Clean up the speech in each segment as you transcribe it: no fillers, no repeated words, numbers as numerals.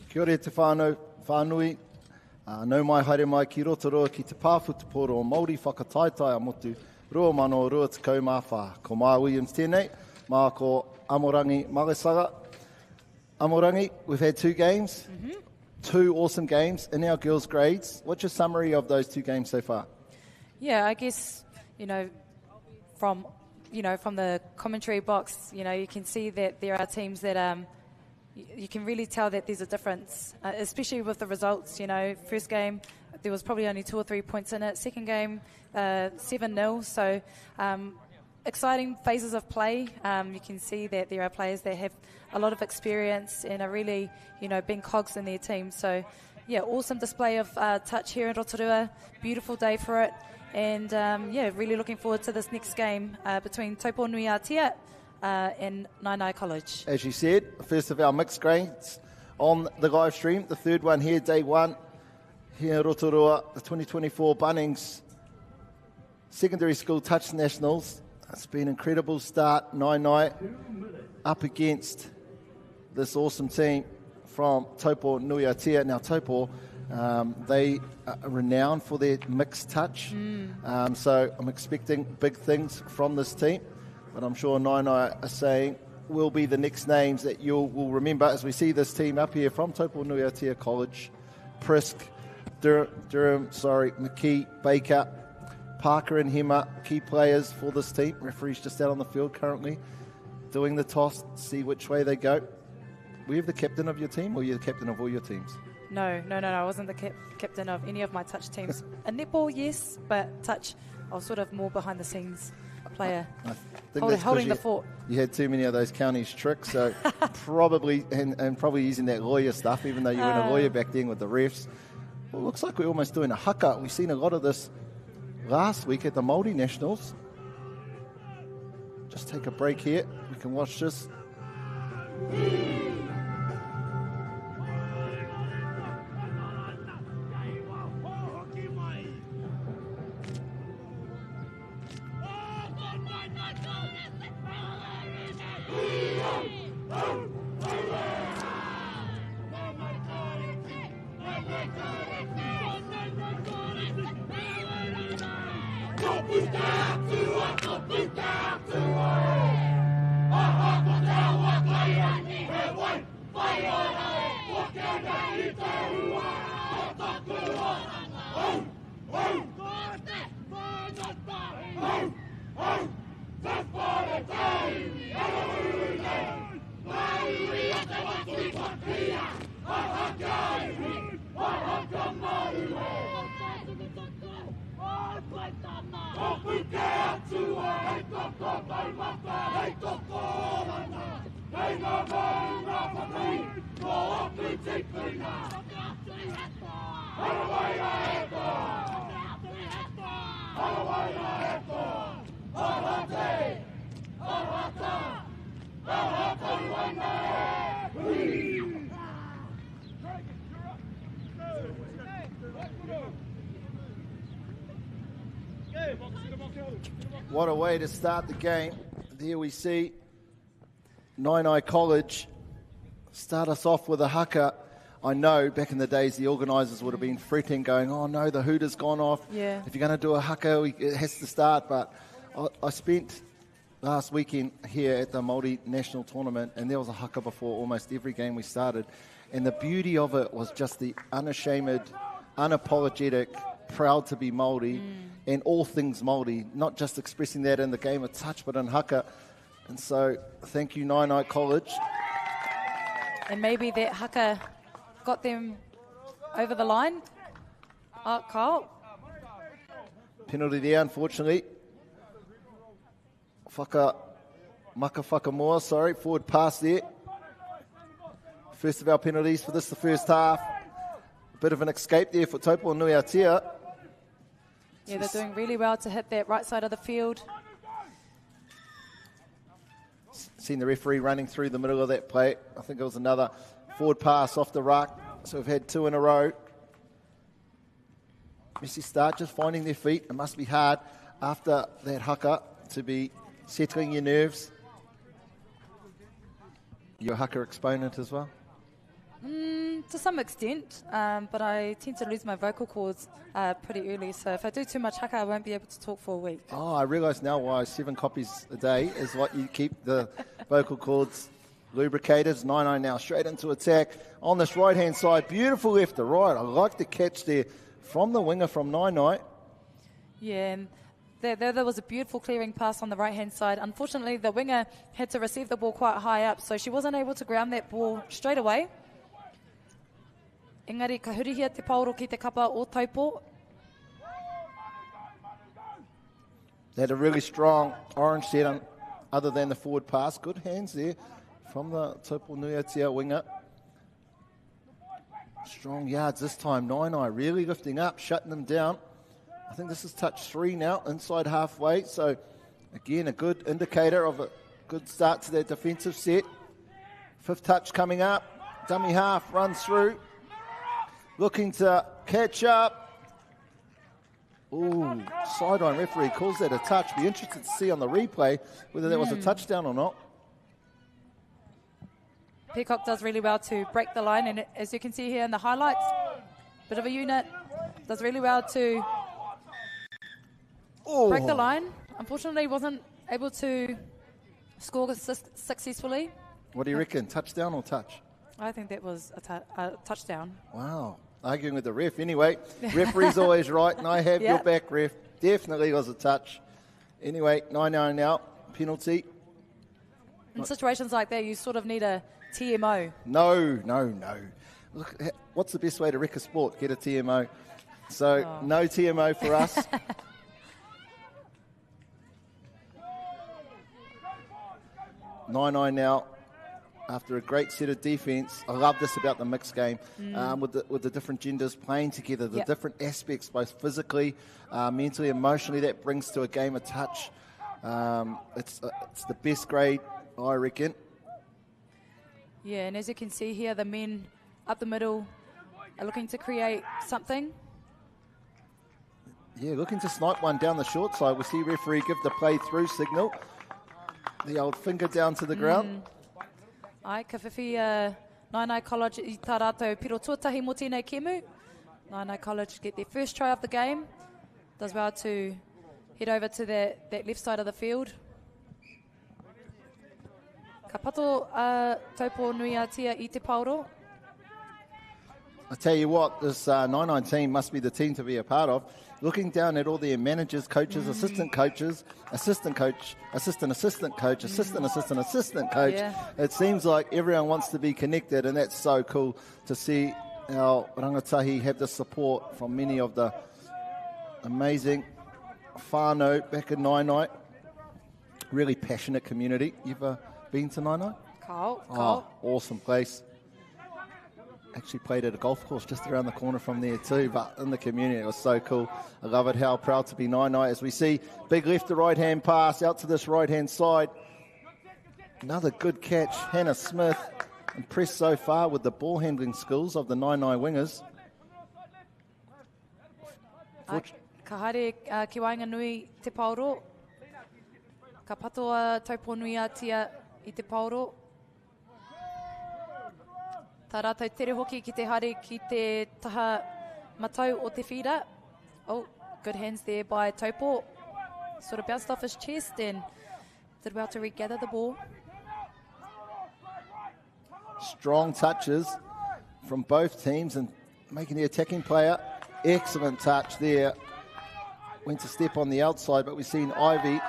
Kia ora te whānui, nau mai haere mai ki Rotorua ki te pāwhutupōro o Māori whakataitai a motu rua mano rua te kaumawha. Ko Maya Williams tēnei, mā ko Amorangi Magasaga. Amorangi, we've had two games, two awesome games in our girls' grades. What's your summary of those two games so far? Yeah, I guess, from the commentary box, you can see that there are teams that you can really tell that there's a difference, especially with the results. First game, there was probably only 2 or 3 points in it. Second game, 7-0. So exciting phases of play. You can see that there are players that have a lot of experience and are really, being cogs in their team. So, yeah, awesome display of touch here in Rotorua. Beautiful day for it. And, really looking forward to this next game between Taupo-nui-a-Tia in Naenae College. As you said, first of our mixed grades on the live stream. The third one here, day one, here in Rotorua, the 2024 Bunnings Secondary School Touch Nationals. It's been an incredible start, Naenae, up against this awesome team from Taupo-nui-a-Tia. Now, Taupo, they are renowned for their mixed touch, so I'm expecting big things from this team. But I'm sure Naenae are saying will be the next names that you will remember as we see this team up here from Taupo-nui-a-Tia College. Prisk, Durham, McKee, Baker, Parker and Hema, key players for this team. Referees just out on the field currently doing the toss, see which way they go. Were you the captain of your team or were you the captain of all your teams? No, I wasn't the captain of any of my touch teams. A netball, yes, but touch, I was sort of more behind the scenes player, holding the fort. You had too many of those counties tricks, so probably using that lawyer stuff, even though you weren't a lawyer back then with the refs. Well, it looks like we're almost doing a haka. We've seen a lot of this last week at the Māori Nationals. Just take a break here. We can watch this. What a way to start the game. There we see Naenae College start us off with a haka. I know back in the days the organisers would have been fretting, going, oh no, the hooter's gone off. Yeah. If you're going to do a haka, it has to start. But I spent last weekend here at the Māori National Tournament, and there was a haka before almost every game we started. And the beauty of it was just the unashamed, unapologetic, proud to be Māori, and all things Māori, not just expressing that in the game of touch, but in haka. And so, thank you, Naenae College. And maybe that haka got them over the line. Oh, Kyle. Penalty there, unfortunately. Whakamoa, forward pass there. First of our penalties for this, the first half. A bit of an escape there for Taupo-nui-a-Tia. Yeah, they're doing really well to hit that right side of the field. Seen the referee running through the middle of that play. I think it was another forward pass off the ruck. So we've had two in a row. Messy start, just finding their feet. It must be hard after that haka to be settling your nerves. You're a haka exponent as well? To some extent, but I tend to lose my vocal cords pretty early. So if I do too much haka, I won't be able to talk for a week. Oh, I realise now why 7 copies a day is what you keep the vocal cords lubricated. Naenae now straight into attack on this right-hand side. Beautiful left to right. I like the catch there from the winger from Naenae. Yeah, and there was a beautiful clearing pass on the right-hand side. Unfortunately, the winger had to receive the ball quite high up, so she wasn't able to ground that ball straight away. Engari, ka hurihia te pauro ki te kapa o Taupo. They had a really strong orange set other than the forward pass. Good hands there from the Taupo-nui-a-Tia winger. Strong yards this time. Naenae really lifting up, shutting them down. I think this is touch 3 now, inside halfway. So, again, a good indicator of a good start to their defensive set. 5th touch coming up. Dummy half runs through. Looking to catch up. Ooh, sideline referee calls that a touch. Be interested to see on the replay whether that was a touchdown or not. Peacock does really well to break the line, and as you can see here in the highlights, bit of a unit, does really well to break the line. Unfortunately, wasn't able to score successfully. What do you reckon, touchdown or touch? I think that was a touchdown. Wow, arguing with the ref. Anyway, referee's always right, and I have your back, ref. Definitely was a touch. Anyway, 9-9 now, penalty. In situations like that, you sort of need a TMO. No. Look, what's the best way to wreck a sport? Get a TMO. So, no TMO for us. Naenae now, after a great set of defence. I love this about the mixed game, with the different genders playing together, the different aspects, both physically, mentally, emotionally, that brings to a game of touch. It's the best grade, I reckon. Yeah, and as you can see here, the men up the middle are looking to create something. Yeah, looking to snipe one down the short side. We see referee give the play through signal. The old finger down to the ground. Ai, ka whiwhi Naenae College I tā rātou piro tuatahi mo tēnei kemu. Naenae College get their first try of the game. Does well to head over to that left side of the field. Ka pato Taupo-nui-a-Tia I te pauro. I tell you what, this 9-9 team must be the team to be a part of. Looking down at all their managers, coaches, assistant coaches, assistant coach, assistant coach, assistant coach. Yeah. It seems like everyone wants to be connected, and that's so cool to see our rangatahi have the support from many of the amazing whānau back in Naenae. Really passionate community. You've been to Naenae? Carl. Awesome place. Actually played at a golf course just around the corner from there too, but in the community it was so cool. I love it, how proud to be Naenae as we see big left to right hand pass out to this right hand side. Another good catch, Hannah Smith, impressed so far with the ball handling skills of the Naenae wingers. Ka haere ki wainga nui te pauro. Ka patoa Taupo-nui-a-Tia I te pauro. Tā rātou tere hoki ki te haere ki te taha matau o te whira. Oh, good hands there by Taupo. Sort of bounced off his chest and did well to regather the ball. Strong touches from both teams and making the attacking player. Excellent touch there. Went to step on the outside, but we've seen Ivy.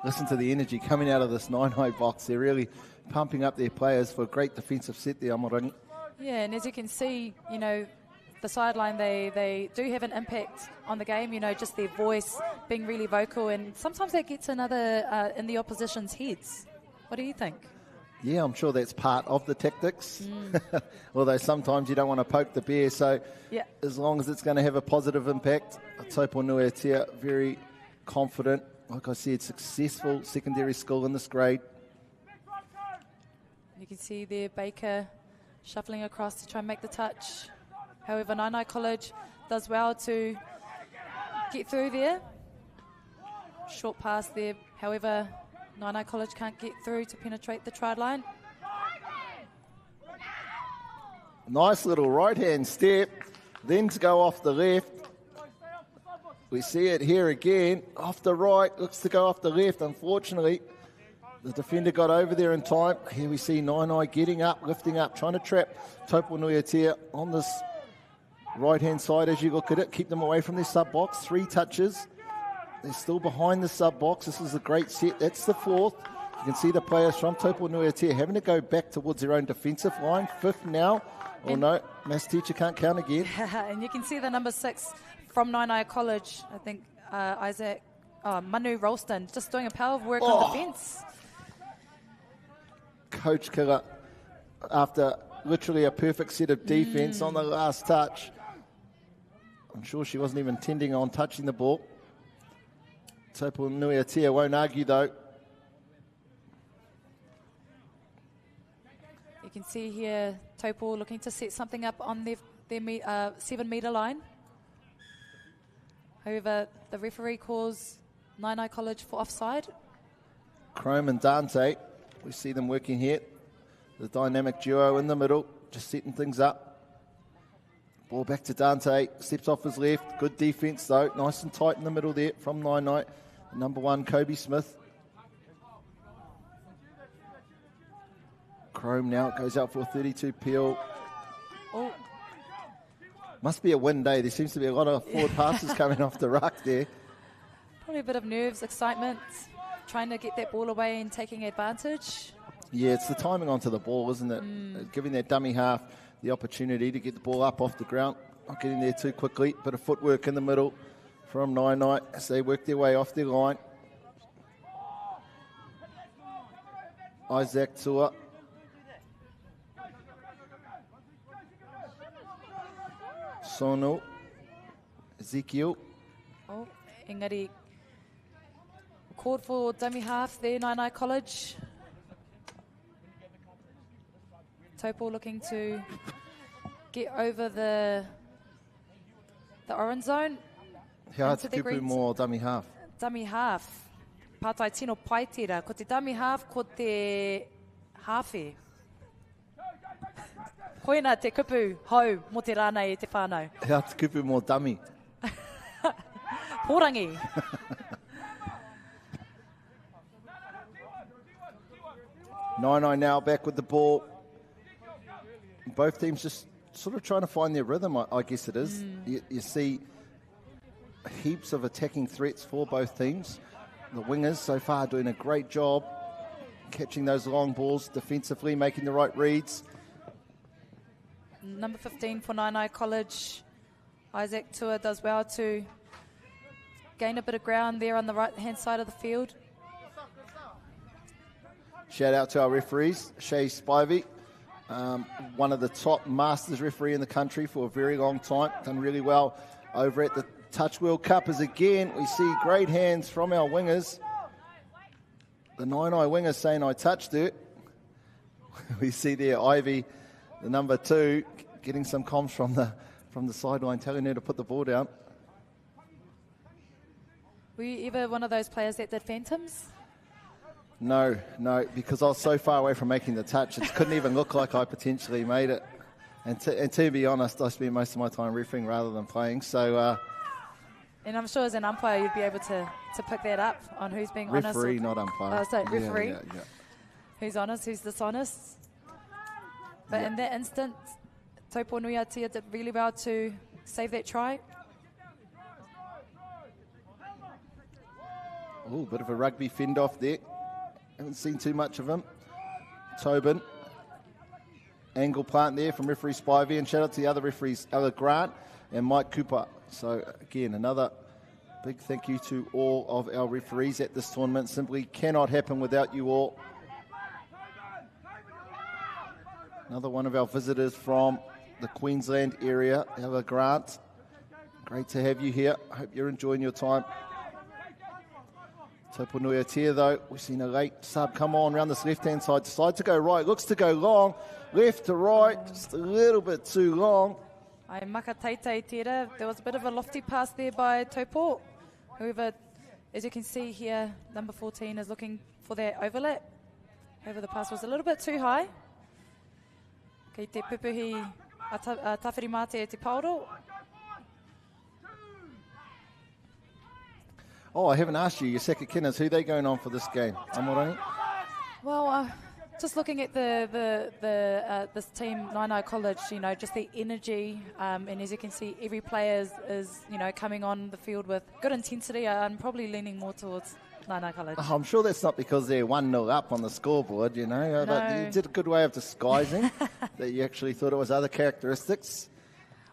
Listen to the energy coming out of this Naenae box. They're really pumping up their players for a great defensive set there, Amorangi. Yeah, and as you can see, you know, the sideline, they do have an impact on the game, you know, just their voice being really vocal, and sometimes that gets in the opposition's heads. What do you think? Yeah, I'm sure that's part of the tactics. Although sometimes you don't want to poke the bear, so as long as it's going to have a positive impact, Taupo-nui-a-Tia very confident. Like I said, successful secondary school in this grade. You can see there Baker shuffling across to try and make the touch. However, Naenae College does well to get through there. Short pass there. However, Naenae College can't get through to penetrate the try line. Nice little right-hand step, then to go off the left. We see it here again, off the right, looks to go off the left. Unfortunately, the defender got over there in time. Here we see Naenae getting up, lifting up, trying to trap Taupo-nui-a-Tia on this right-hand side as you look at it. Keep them away from their sub-box. 3 touches. They're still behind the sub-box. This is a great set. That's the 4th. You can see the players from Taupo-nui-a-Tia having to go back towards their own defensive line. 5th now. Oh no, maths teacher can't count again. And you can see the number 6 from Naenae College, I think Manu Ralston, just doing a power of work on defence. Coach killer, after literally a perfect set of defence on the last touch. I'm sure she wasn't even intending on touching the ball. Taupo-nui-a-Tia won't argue though. You can see here Taupo looking to set something up on their 7-metre line. However, the referee calls Naenae College for offside. Chrome and Dante, we see them working here. The dynamic duo in the middle, just setting things up. Ball back to Dante, steps off his left. Good defence though, nice and tight in the middle there from Naenae. Number 1, Kobe Smith. Chrome now goes out for a 32 peel. Oh. Must be a wind day. There seems to be a lot of forward passes coming off the ruck there. Probably a bit of nerves, excitement, trying to get that ball away and taking advantage. Yeah, it's the timing onto the ball, isn't it? Giving that dummy half the opportunity to get the ball up off the ground. Not getting there too quickly. Bit of footwork in the middle from Naenae as they work their way off their line. Isaac Tua. Sono. Ezekiel. Oh, engari. Called for dummy half there, Naenae College. Taupo looking to get over the orange zone. Hea te kupu mō dummy half. Dummy half. Pātai tino pai tira. Ko te dummy half, ko te hawhi. Koina te kupu hau mo te rānei e te whānau. Hea te kupu mō dummy. Pōrangi. Naenae now back with the ball. Both teams just sort of trying to find their rhythm, I guess it is. You see heaps of attacking threats for both teams. The wingers so far doing a great job catching those long balls defensively, making the right reads. Number 15 for Naenae College, Isaac Tua, does well to gain a bit of ground there on the right-hand side of the field. Shout out to our referees, Shay Spivey, one of the top Masters referee in the country for a very long time, done really well over at the Touch World Cup. As again, we see great hands from our wingers. The Naenae winger saying, I touched it. We see there Ivy, the number 2, getting some comms from the sideline, telling her to put the ball down. Were you ever one of those players that did phantoms? No, because I was so far away from making the touch, it couldn't even look like I potentially made it. And to be honest, I spent most of my time refereeing rather than playing. So, and I'm sure as an umpire, you'd be able to pick that up on who's being honest. Referee, not umpire. Referee. Yeah. Who's honest, who's dishonest. But in that instant, Taupo-nui-a-Tia did really well to save that try. Oh, bit of a rugby fend off there. Haven't seen too much of him. Tobin. Angle plant there from referee Spivey, and shout out to the other referees, Ella Grant and Mike Cooper. So again, another big thank you to all of our referees at this tournament. Simply cannot happen without you all. Another one of our visitors from the Queensland area, Ella Grant. Great to have you here. I hope you're enjoying your time. Taupo-nui-a-Tia though, we've seen a late sub come on around this left-hand side. Decides to go right, looks to go long. Left to right, just a little bit too long. Ai maka teitei tira. There was a bit of a lofty pass there by Taupo. However, as you can see here, number 14 is looking for that overlap. However, the pass was a little bit too high. Kei te pupuhi tawhiri mate te pauro. Oh, I haven't asked you, your second kinners, who are they going on for this game? Amorangi? Well, just looking at this team, Naenae College, just the energy, and as you can see, every player is coming on the field with good intensity. I'm probably leaning more towards Naenae College. Oh, I'm sure that's not because they're 1-0 up on the scoreboard, But you did a good way of disguising that you actually thought it was other characteristics.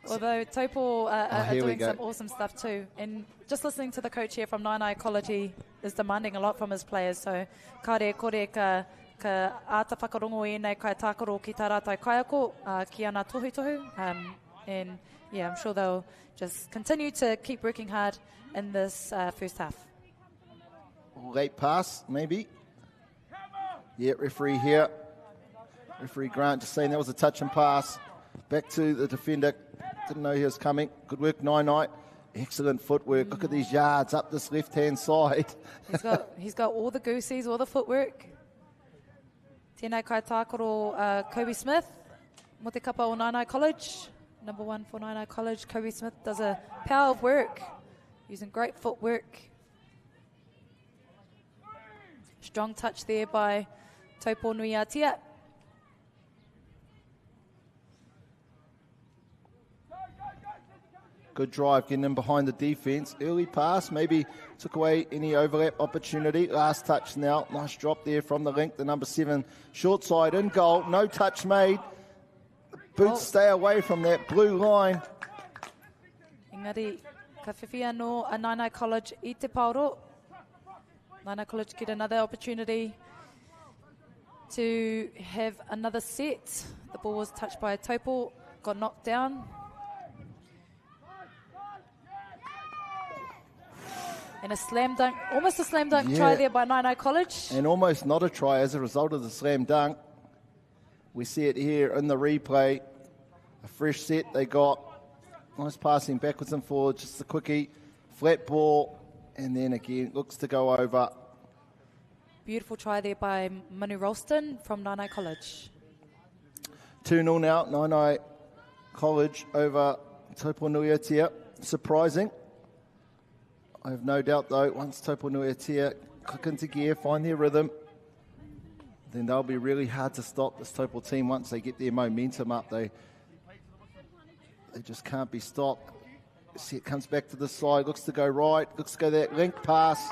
Although Taupo are doing some awesome stuff too. And just listening to the coach here from Naenae College, he is demanding a lot from his players. So, kare kore ka ata whakarongo e nei kai tākaro ki tā rātai kaiako ki ana tohu. And yeah, I'm sure they'll just continue to keep working hard in this first half. Late pass, maybe. Yeah, referee here. Referee Grant just saying that was a touch and pass. Back to the defender. Didn't know he was coming. Good work, Naenae. Excellent footwork. Look at these yards up this left-hand side. He's got all the goosies, all the footwork. Tēnei kai tākaro Kobe Smith. Mo te kapa o Naenae College. Number 1 for Naenae College. Kobe Smith does a power of work. Using great footwork. Strong touch there by Taupo-nui-a-Tia. Good drive, getting in behind the defence. Early pass, maybe took away any overlap opportunity. Last touch now. Nice drop there from the link. The number 7 short side in goal. No touch made. Boots stay away from that blue line. Engari, ka whiwhia no a Naenae College I te pauro. Naenae College get another opportunity to have another set. The ball was touched by Taupo, got knocked down. And a slam dunk, almost a slam dunk try there by Naenae College. And almost not a try as a result of the slam dunk. We see it here in the replay. A fresh set they got. Nice passing backwards and forwards, just a quickie. Flat ball, and then again, looks to go over. Beautiful try there by Manu Ralston from Naenae College. 2-0 now, Naenae College over Taupo-nui-a-Tia. Surprising. I have no doubt, though, once Taupo-nui-a-Tia click into gear, find their rhythm, then they'll be really hard to stop, this Taupo team, once they get their momentum up. They just can't be stopped. See, it comes back to the side, looks to go right, looks to go that link pass.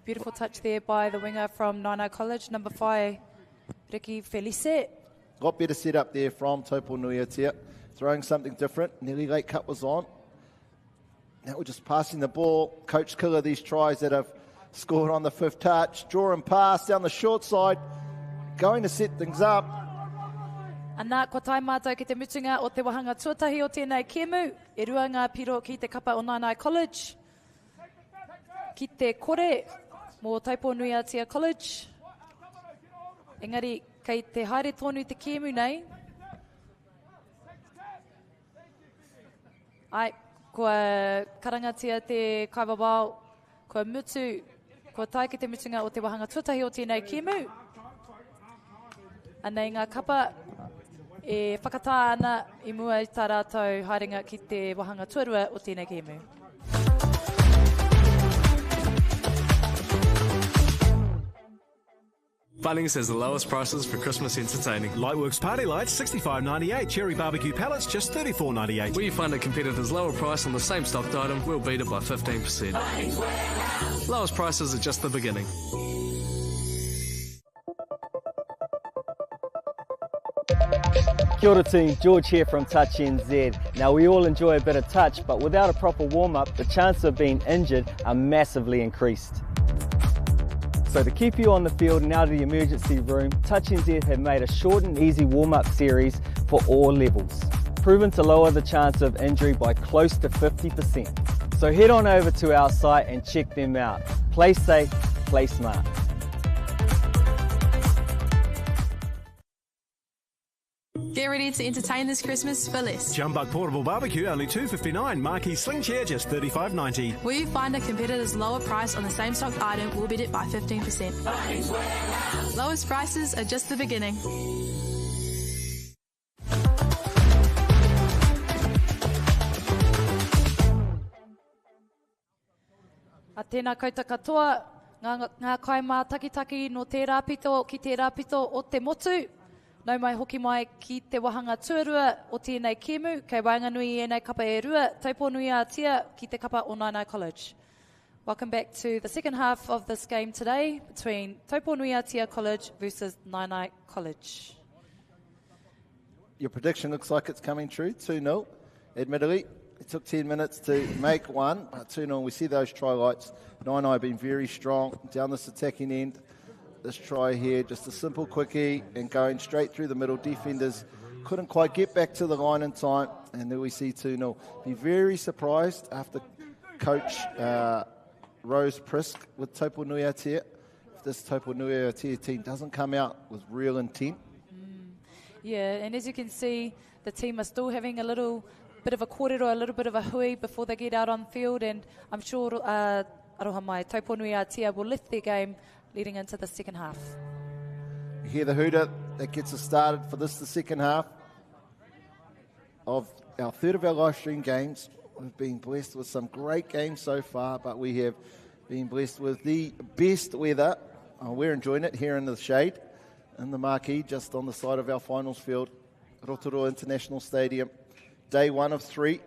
Beautiful touch there by the winger from Naenae College, number 5, Ricky Felice. Got better set up there from Taupo-nui-a-Tia, throwing something different. Nearly late cut was on. Now we're just passing the ball. Coach Killer, these tries that have scored on the 5th touch. Draw and pass down the short side. Going to set things up. Ana, ko tai mātou ki te mutunga o te wahanga tuatahi o tēnei kēmu. E rua ngā piro ki te kapa o Naenae College. Ki te kore mō Taupo-nui-a-Tia College. Engari, kei te haere tonu te kēmu nei. Ai, kua karangatia te kaibabao, kua mutu, kua tai ki te mutunga o te wahanga tuatahi o tēnei kēmu. Anei ngā kapa e whakatā ana I mua I tā rātou haerenga ki te wahanga tuarua o tēnei kēmu. Bunnings has the lowest prices for Christmas entertaining. Lightworks party lights, $65.98. Cherry barbecue pallets, just $34.98. Where you find a competitor's lower price on the same stocked item, we'll beat it by 15%. Lowest prices are just the beginning. Kia ora team, George here from Touch NZ. Now we all enjoy a bit of touch, but without a proper warm-up, the chances of being injured are massively increased. So to keep you on the field and out of the emergency room, Touch NZ have made a short and easy warm-up series for all levels, proven to lower the chance of injury by close to 50%. So head on over to our site and check them out. Play safe, play smart. Get ready to entertain this Christmas for less. Jumbuck portable barbecue, only $2.59. Marquee sling chair, just $35.90. Where you find a competitor's lower price on the same stock item, we'll beat it by 15%. Lowest prices are just the beginning. Tēnā koutou katoa, ngā kaimā takitaki no te rāpito ki te rāpito o te motu. Nau mai hoki mai ki te wahanga tuarua o tēnei kēmu, kei wainganui e nei kapa e rua, Taupo-nui-a-Tia ki te kapa o Naenae College. Welcome back to the second half of this game today between Taupo-nui-a-Tia College versus Naenae College. Your prediction looks like it's coming true, 2-0. Admittedly, it took 10 minutes to make one, but 2-0, we see those try lights. Naenae have been very strong down this attacking end. This try here, just a simple quickie and going straight through the middle. Defenders couldn't quite get back to the line in time, and there we see 2-0. Be very surprised after Coach Rose Prisk with Taupo-nui-a-Tia if this Taupo-nui-a-Tia team doesn't come out with real intent. Yeah, and as you can see, the team are still having a little bit of a kōrero, a little bit of a hui before they get out on field, and I'm sure aroha mai, Taupo-nui-a-Tia will lift their game leading into the second half. You hear the hooter that gets us started for this, the second half of our third of our live stream games. We've been blessed with some great games so far, but we have been blessed with the best weather. We're enjoying it here in the shade, in the marquee, just on the side of our finals field, Rotorua International Stadium. Day 1 of 3,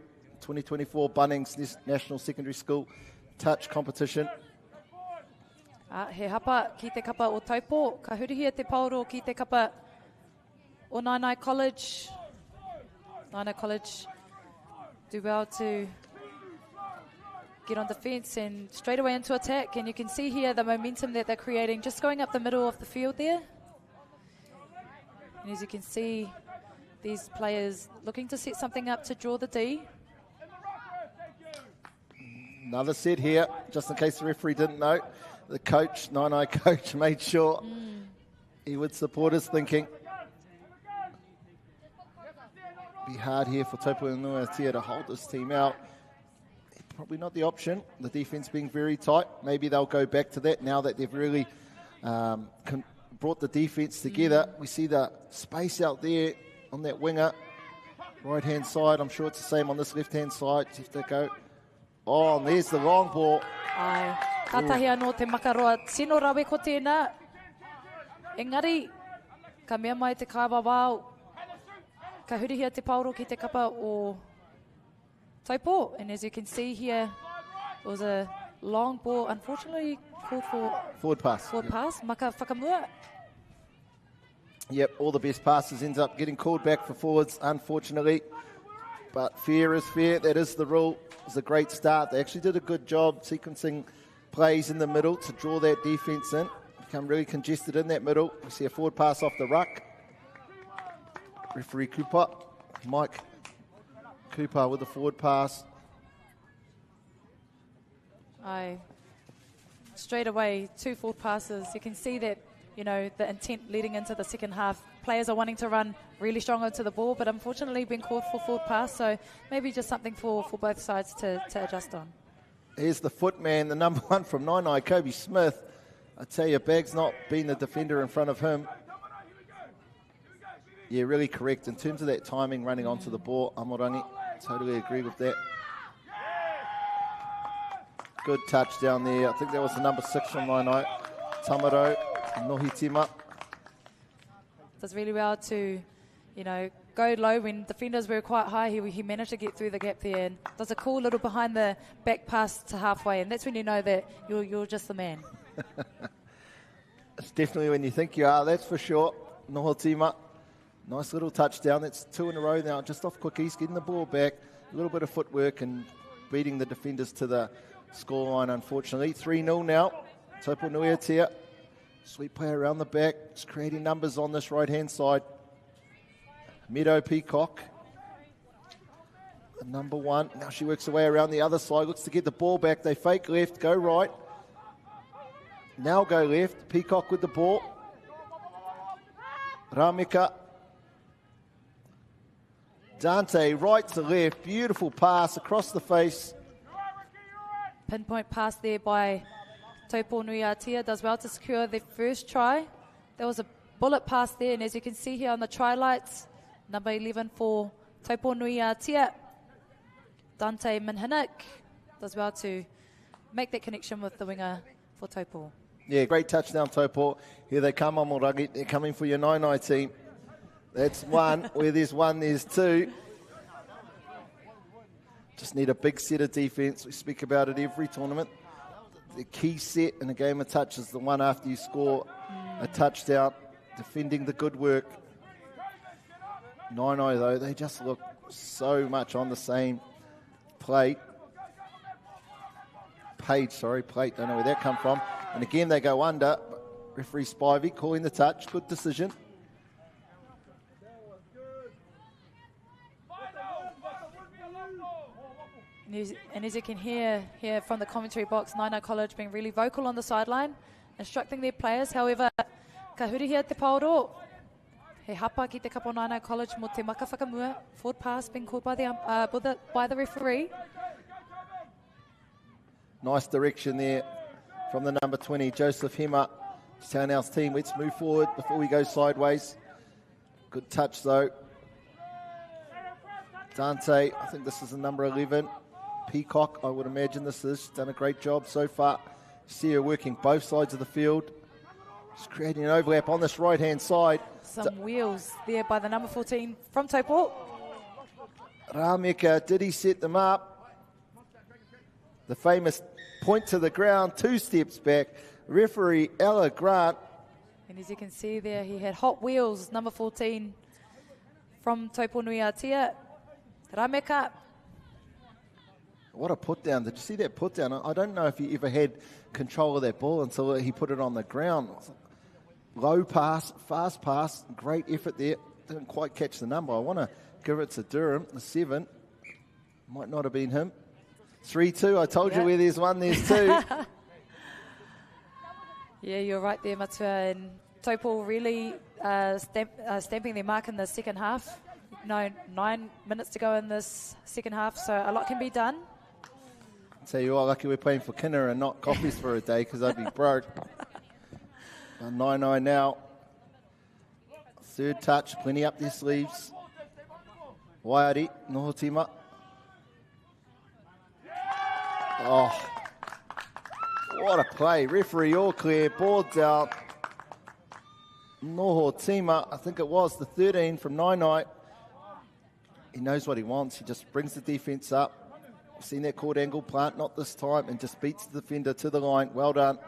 2024 Bunnings National Secondary School touch competition. He hapa ki te kapa o Taupo, ka hurihia te pauro ki te kapa o Naenae College. Naenae College do well to get on defence and straight away into attack, and you can see here the momentum that they're creating, just going up the middle of the field there. And as you can see, these players looking to set something up to draw the D. Another set here, just in case the referee didn't know. The coach, Naenae coach, made sure he would support his thinking. Be hard here for Taupo-nui-a-Tia to hold this team out. Probably not the option. The defense being very tight. Maybe they'll go back to that now that they've really brought the defense together. We see the space out there on that winger. Right-hand side. I'm sure it's the same on this left-hand side. Just to go. Oh, and there's the long ball. Ai, tātahi anō te makaroa tino rawe ko tēnā. Engari, ka mea mai te kāwa wāu. Ka hurihia te pauro ki te kapa o Taupo. And as you can see here, it was a long ball, unfortunately called for Forward pass. Forward pass, maka whakamua. Yep, all the best passes ends up getting called back for forwards, unfortunately. But fair is fair, that is the rule. It was a great start. They actually did a good job sequencing plays in the middle to draw that defence in. Become really congested in that middle. We see a forward pass off the ruck. Referee Cooper, Mike Cooper with the forward pass. Aye. Straight away, 2 forward passes. You can see that, you know, the intent leading into the second half. Players are wanting to run really strong onto the ball, but unfortunately been called for forward pass, so maybe just something for both sides to adjust on. Here's the footman, the number 1 from Naenae, Kobe Smith. I tell you, Bag's not been the defender in front of him. Yeah, really correct. In terms of that timing running onto the ball, Amorangi, totally agree with that. Good touch down there. I think that was the number 6 from Naenae, Tamaro Nohitima. Does really well to, you know, go low when defenders were quite high. He managed to get through the gap there and does a cool little behind the back pass to halfway, and that's when you know that you're just the man. It's definitely when you think you are, that's for sure. Nohitima. Nice little touchdown. That's 2 in a row now, just off quickies, getting the ball back. A little bit of footwork and beating the defenders to the scoreline, unfortunately. 3-0 now. Taupo-nui-a-Tia. Sweet play around the back. It's creating numbers on this right-hand side. Meadow Peacock. The number 1. Now she works her way around the other side. Looks to get the ball back. They fake left, go right. Now go left. Peacock with the ball. Ramika. Dante, right to left. Beautiful pass across the face. Pinpoint pass there by Taupo-nui-a-Tia. Does well to secure their first try. There was a bullet pass there, and as you can see here on the try lights, number 11 for Taupo-nui-a-Tia, Dante Minhinik, does well to make that connection with the winger for Taupo. Yeah, great touchdown, Taupo. Here they come on Morangi. They're coming for your Naenae team. That's one. Where there's one, there's two. Just need a big set of defence. We speak about it every tournament. The key set in a game of touch is the one after you score a touchdown, defending the good work. Naenae, though, they just look so much on the same plate. Plate, don't know where that come from. And again, they go under. Referee Spivey calling the touch. Good decision. And as you can hear here from the commentary box, Naenae College being really vocal on the sideline, instructing their players. However, ka hurihia te paoro. He hapa ki te kapo Naenae College mo te maka whakamua. Forward pass being called by the referee. Nice direction there from the number 20, Joseph Hema. Townhouse team, let's move forward before we go sideways. Good touch though. Dante, I think this is the number 11. Peacock, I would imagine this is. Done a great job so far. See her working both sides of the field. Just creating an overlap on this right-hand side. Some wheels there by the number 14 from Taupo. Rameka, did he set them up? The famous point to the ground, 2 steps back. Referee Ella Grant. And as you can see there, he had hot wheels, number 14 from Taupo-nui-a-Tia. Rameka. What a put down. Did you see that put down? I don't know if he ever had control of that ball until he put it on the ground. Low pass, fast pass, great effort there. Didn't quite catch the number. I want to give it to Durham, the 7. Might not have been him. 3-2. I told you where there's one, there's two. Yeah, you're right there, Matua. And Taupo really stamping their mark in the second half. 9 minutes to go in this second half, so a lot can be done. Tell you what, lucky we're paying for kinner and not coffees for a day because I'd be broke. 9-9 now. Third touch, plenty up their sleeves. Waiari, Nohotima. Oh, what a play. Referee all clear, boards out. Nohotima, I think it was the 13 from Naenae. He knows what he wants. He just brings the defence up. Seen that court angle plant, not this time, and just beats the defender to the line. Well done,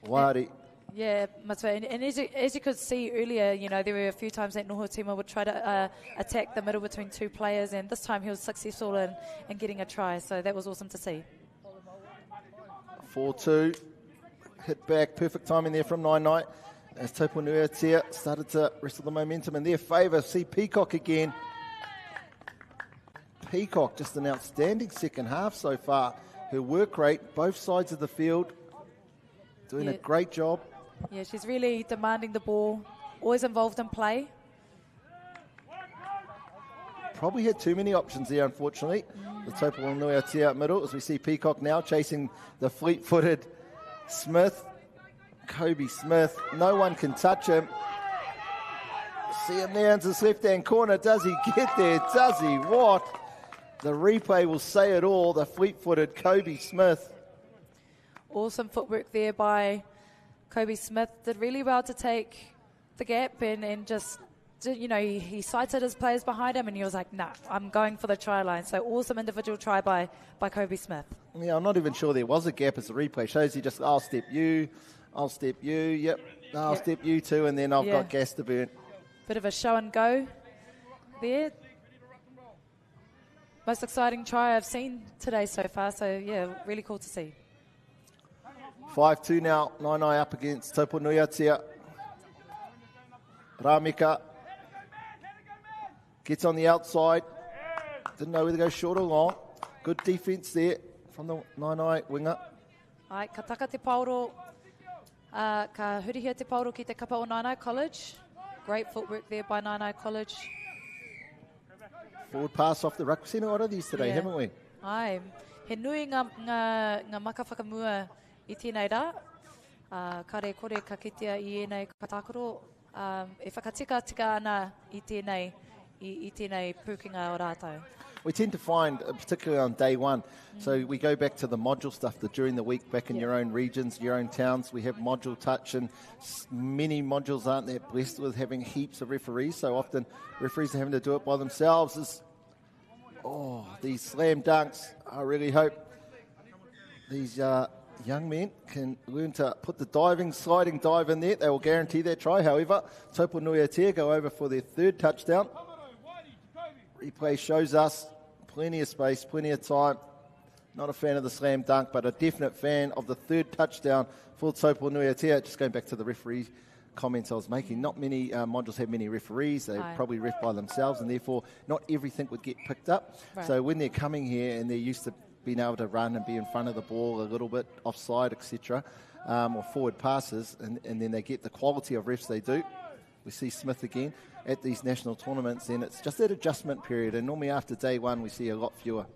Waiari. Yeah, Matua, and as you could see earlier, you know, there were a few times that Nohotima would try to attack the middle between 2 players, and this time he was successful in getting a try, so that was awesome to see. 4-2, hit back, perfect timing there from Naenae. As Taupo-nui-a-Tia started to wrestle the momentum in their favour. See Peacock again. Peacock, just an outstanding second half so far. Her work rate, both sides of the field, doing a great job. Yeah, she's really demanding the ball, always involved in play. Probably had too many options there, unfortunately. The Taupo-nui-a-Tia middle, as we see Peacock now chasing the fleet-footed Smith. Kobe Smith, no one can touch him. See him there into his left-hand corner. Does he get there? Does he? What? The replay will say it all. The fleet-footed Kobe Smith. Awesome footwork there by Kobe Smith. Did really well to take the gap and just, you know, he sighted his players behind him and he was like, nah, I'm going for the try line. So awesome individual try by Kobe Smith. Yeah, I'm not even sure there was a gap as the replay shows. He just, I'll step you, yep, I'll step you too, and then I've got gas to burn. Bit of a show and go there. Most exciting try I've seen today so far, so yeah, really cool to see. 5-2 now, Naenae up against Taupo-nui-a-Tia. Rameka gets on the outside. Didn't know whether to go short or long. Good defence there from the Naenae winger. Ai, ka taka te pauro, ka hurihia te pauro ki te kapa o Naenae College. Great footwork there by Naenae College. Forward pass off the ruck. We've seen a lot of these today, haven't we? Ai, he nui ngā maka whakamua I tēnei rā. Kare kore ka kitea I enei ka tākoro. E whakatika tika ana I tēnei I tēnei pūkinga o rātou. We tend to find, particularly on day one, so we go back to the module stuff that during the week back in your own regions, your own towns, we have module touch, and many modules aren't that blessed with having heaps of referees, so often referees are having to do it by themselves. These slam dunks, I really hope these young men can learn to put the sliding dive in there. They will guarantee their try. However, Taupo-nui-a-Tia go over for their third touchdown. Replay shows us plenty of space, plenty of time. Not a fan of the slam dunk, but a definite fan of the third touchdown for Taupo-nui-a-Tia. Just going back to the referee comments I was making, not many modules have many referees. They probably ref by themselves, and therefore not everything would get picked up. Right. So when they're coming here and they're used to being able to run and be in front of the ball a little bit, offside, etc., or forward passes, and then they get the quality of refs they do. We see Smith again at these national tournaments, and it's just that adjustment period, and normally after day one we see a lot fewer.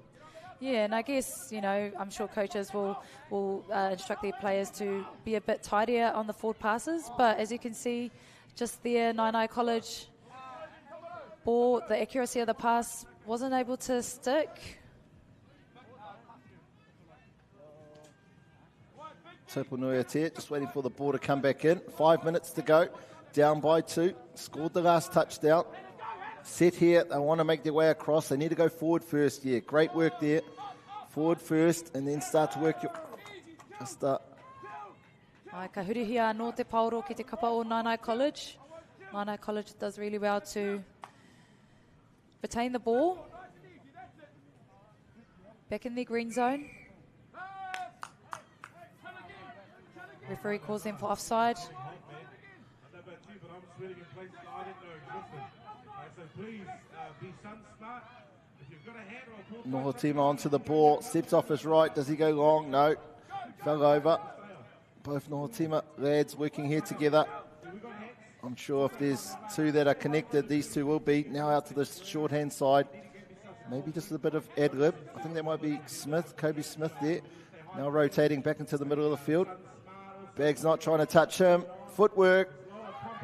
Yeah, and I guess, I'm sure coaches will instruct their players to be a bit tidier on the forward passes, but as you can see, just there, Naenae College ball, the accuracy of the pass wasn't able to stick. Taupo-nui-a-Tia just waiting for the ball to come back in. 5 minutes to go. Down by 2. Scored the last touchdown. Set here. They want to make their way across. They need to go forward first. Yeah, great work there. Forward first and then start to work your... Ka hurihia anō te pauro ki te kapa o Naenae College. Naenae College does really well to retain the ball. Back in their green zone. Referee calls them for offside. Nohotima onto the ball, steps off his right. Does he go long? No. Fell over. Both Nohotima lads working here together. I'm sure if there's two that are connected, these two will be. Now out to the shorthand side. Maybe just a bit of ad-lib. I think that might be Smith, Kobe Smith there. Now rotating back into the middle of the field. Bag's not trying to touch him. Footwork.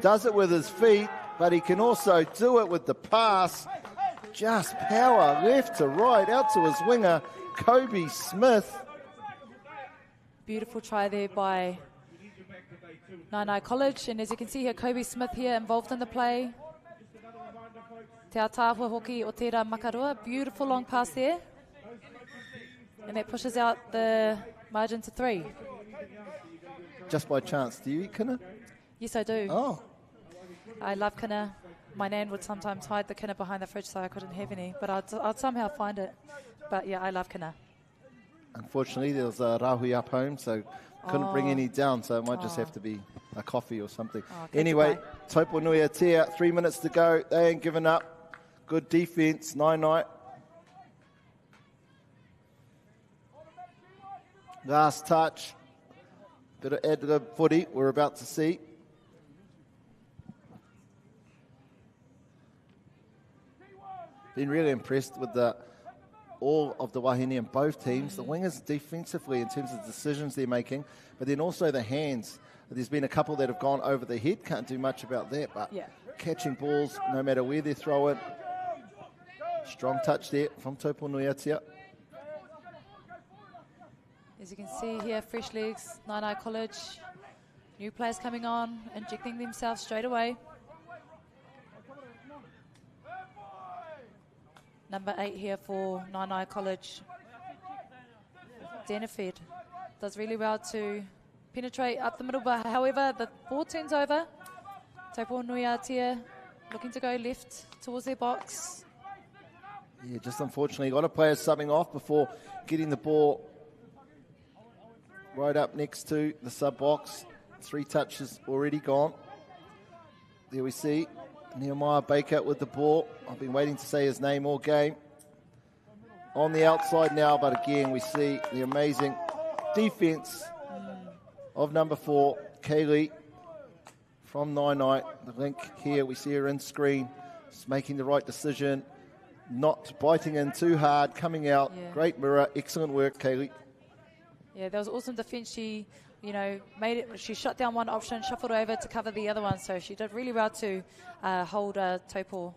Does it with his feet, but he can also do it with the pass. Just power left to right, out to his winger, Kobe Smith. Beautiful try there by Naenae College. And as you can see here, Kobe Smith here involved in the play. Te atahua hoki o tērā makarua. Beautiful long pass there. And that pushes out the margin to 3. Just by chance. Do you eat kina? Yes, I do. Oh. I love kina. My nan would sometimes hide the kina behind the fridge so I couldn't have any, but I'd somehow find it. But yeah, I love kina. Unfortunately, there was a rahui up home, so couldn't bring any down, so it might just have to be a coffee or something. Anyway, Taupo-nui-a-Tia, 3 minutes to go. They ain't given up. Good defense, Naenae. Last touch. Bit of ad-lib footy we're about to see. Been really impressed with all of the wahine in both teams. The wingers defensively in terms of decisions they're making, but then also the hands. There's been a couple that have gone over the head. Can't do much about that, but catching balls no matter where they're throwing. Strong touch there from Taupo-nui-a-Tia. As you can see here, fresh legs, Naenae College. New players coming on, injecting themselves straight away. Number 8 here for Naenae College. Denifed does really well to penetrate up the middle, but however, the ball turns over. Taupo-nui-a-Tia looking to go left towards their box. Yeah, just unfortunately, a lot of players subbing off before getting the ball right up next to the sub-box. 3 touches already gone. There we see Nehemiah Baker with the ball. I've been waiting to say his name all game. On the outside now, but again, we see the amazing defense of number 4, Kaylee from Naenae. The link here, we see her in screen. Just making the right decision, not biting in too hard, coming out. Yeah. Great mirror, excellent work, Kaylee. Yeah, that was awesome defense. She, made it. She shut down one option, shuffled over to cover the other one. So she did really well to hold Taupo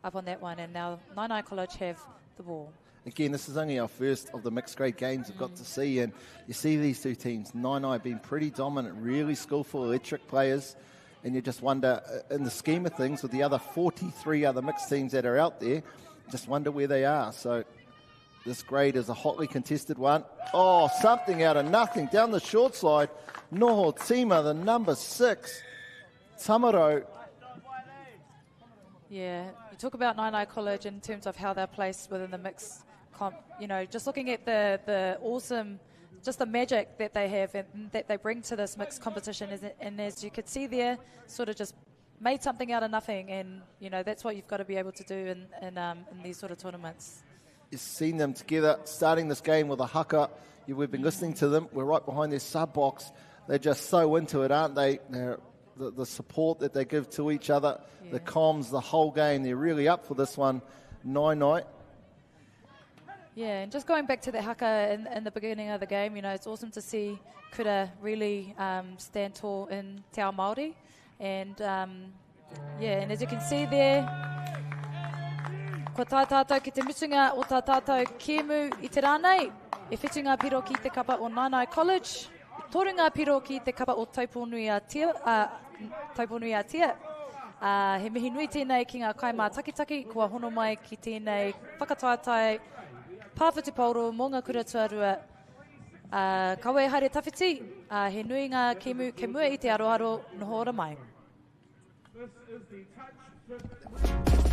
up on that one, and now Naenae College have the ball. Again, this is only our first of the mixed grade games we've got to see, and you see these two teams, Naenae being pretty dominant, really skillful, electric players, and you just wonder, in the scheme of things, with the other 43 other mixed teams that are out there, just wonder where they are. So this grade is a hotly contested one. Oh, something out of nothing, down the short slide, Noho Tima, the number 6, Tamaro. Yeah, you talk about Naenae College in terms of how they're placed within the mixed comp, just looking at the awesome, just the magic that they have and that they bring to this mixed competition, and as you could see there, sort of just made something out of nothing, and that's what you've got to be able to do in these sort of tournaments. You've seen them together starting this game with a haka. We've been listening to them. We're right behind their sub box. They're just so into it, aren't they? The support that they give to each other, the comms, the whole game. They're really up for this one, Naenae. Yeah, and just going back to the haka in the beginning of the game, it's awesome to see Kura really stand tall in Te Ao Māori. And, and as you can see there, ko tā tātou ki te mutunga o tā tātou kēmu i te rānei, e whitunga piro ki te kapa o Naenae College, tōrunga piro ki te kapa o Taupo-nui-a-Tia. He mihi nui tēnei ki ngā kaimā takitaki, kua hono mai ki tēnei whakataetai pāwhiti pauro mō ngā kura tuarua. Kawe haere tawhiti, he nui ngā kēmu ke mua i te aroharo, noho ora mai. This is the touch